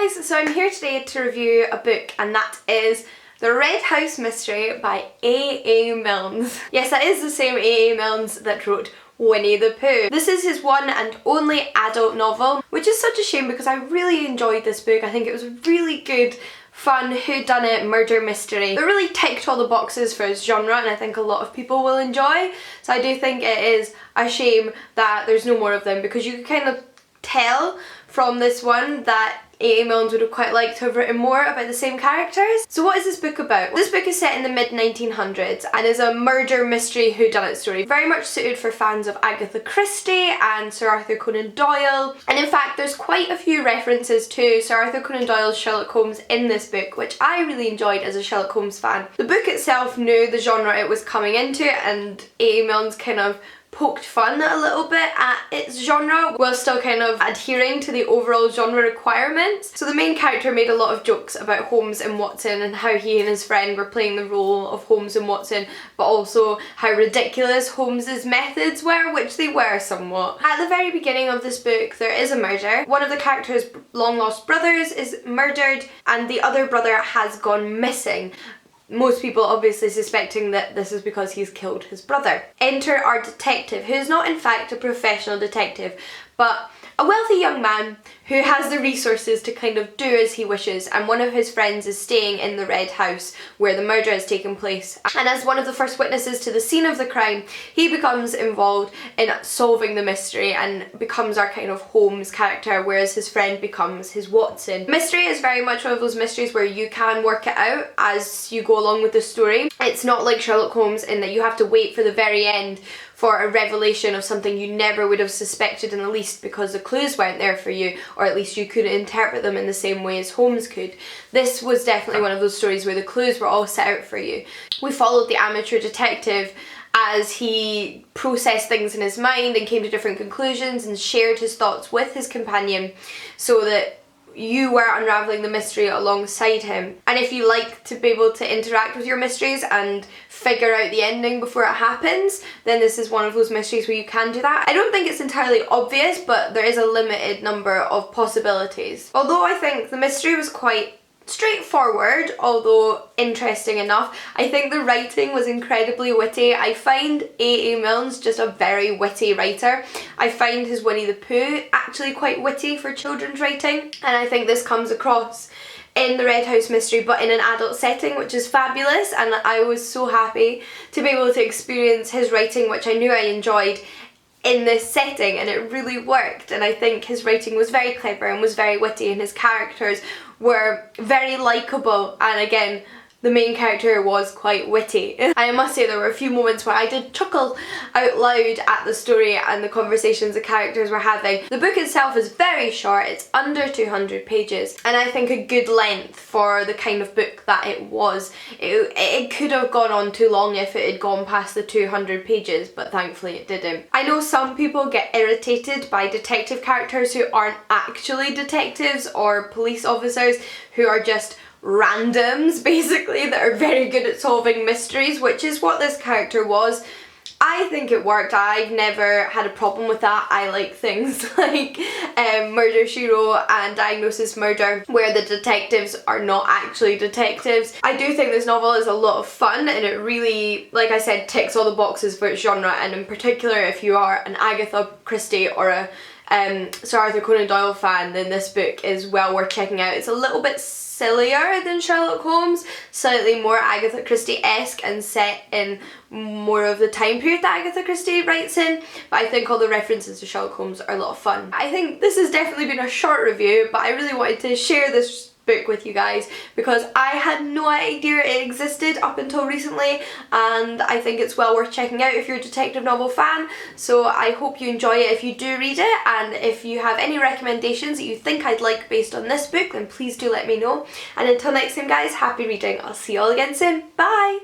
guys, so I'm here today to review a book, and that is The Red House Mystery by A.A. Milne. Yes, that is the same A.A. Milne that wrote Winnie the Pooh. This is his one and only adult novel, which is such a shame because I really enjoyed this book. I think it was a really good, fun whodunit murder mystery. It really ticked all the boxes for its genre, and I think a lot of people will enjoy. So I do think it is a shame that there's no more of them, because you can kind of tell from this one that A.A. Milne would have quite liked to have written more about the same characters. So what is this book about? This book is set in the mid-1900s and is a murder mystery whodunit story, very much suited for fans of Agatha Christie and Sir Arthur Conan Doyle. And in fact, there's quite a few references to Sir Arthur Conan Doyle's Sherlock Holmes in this book, which I really enjoyed as a Sherlock Holmes fan. The book itself knew the genre it was coming into, and A.A. Milne kind of poked fun a little bit at its genre while still kind of adhering to the overall genre requirements. So the main character made a lot of jokes about Holmes and Watson and how he and his friend were playing the role of Holmes and Watson, but also how ridiculous Holmes's methods were, which they were somewhat. At the very beginning of this book there is a murder. One of the character's long lost brothers is murdered and the other brother has gone missing. Most people obviously suspecting that this is because he's killed his brother. Enter our detective, who's not in fact a professional detective, but a wealthy young man who has the resources to kind of do as he wishes, and one of his friends is staying in the Red House where the murder has taken place. And as one of the first witnesses to the scene of the crime, he becomes involved in solving the mystery and becomes our kind of Holmes character, whereas his friend becomes his Watson. Mystery is very much one of those mysteries where you can work it out as you go along with the story. It's not like Sherlock Holmes in that you have to wait for the very end for a revelation of something you never would have suspected in the least, because the clues weren't there for you, or at least you couldn't interpret them in the same way as Holmes could. This was definitely one of those stories where the clues were all set out for you. We followed the amateur detective as he processed things in his mind and came to different conclusions and shared his thoughts with his companion, so that you were unravelling the mystery alongside him. And if you like to be able to interact with your mysteries and figure out the ending before it happens, then this is one of those mysteries where you can do that. I don't think it's entirely obvious, but there is a limited number of possibilities. Although I think the mystery was quite straightforward, although interesting enough, I think the writing was incredibly witty. I find A.A. Milne just a very witty writer. I find his Winnie the Pooh actually quite witty for children's writing, and I think this comes across in the Red House Mystery but in an adult setting, which is fabulous, and I was so happy to be able to experience his writing, which I knew I enjoyed, in this setting, and it really worked. And I think his writing was very clever and was very witty, and his characters were very likeable, and again, the main character was quite witty. I must say there were a few moments where I did chuckle out loud at the story and the conversations the characters were having. The book itself is very short, it's under 200 pages, and I think a good length for the kind of book that it was. It could have gone on too long if it had gone past the 200 pages, but thankfully it didn't. I know some people get irritated by detective characters who aren't actually detectives, or police officers who are just randoms basically that are very good at solving mysteries, which is what this character was. I think it worked. I've never had a problem with that. I like things like Murder, She Wrote and Diagnosis Murder, where the detectives are not actually detectives. I do think this novel is a lot of fun, and it really, like I said, ticks all the boxes for its genre, and in particular if you are an Agatha Christie or a Sir Arthur Conan Doyle fan, then this book is well worth checking out. It's a little bit sillier than Sherlock Holmes, slightly more Agatha Christie-esque and set in more of the time period that Agatha Christie writes in, but I think all the references to Sherlock Holmes are a lot of fun. I think this has definitely been a short review, but I really wanted to share this book with you guys because I had no idea it existed up until recently, and I think it's well worth checking out if you're a detective novel fan. So I hope you enjoy it if you do read it, and if you have any recommendations that you think I'd like based on this book, then please do let me know. And until next time guys, happy reading. I'll see you all again soon. Bye!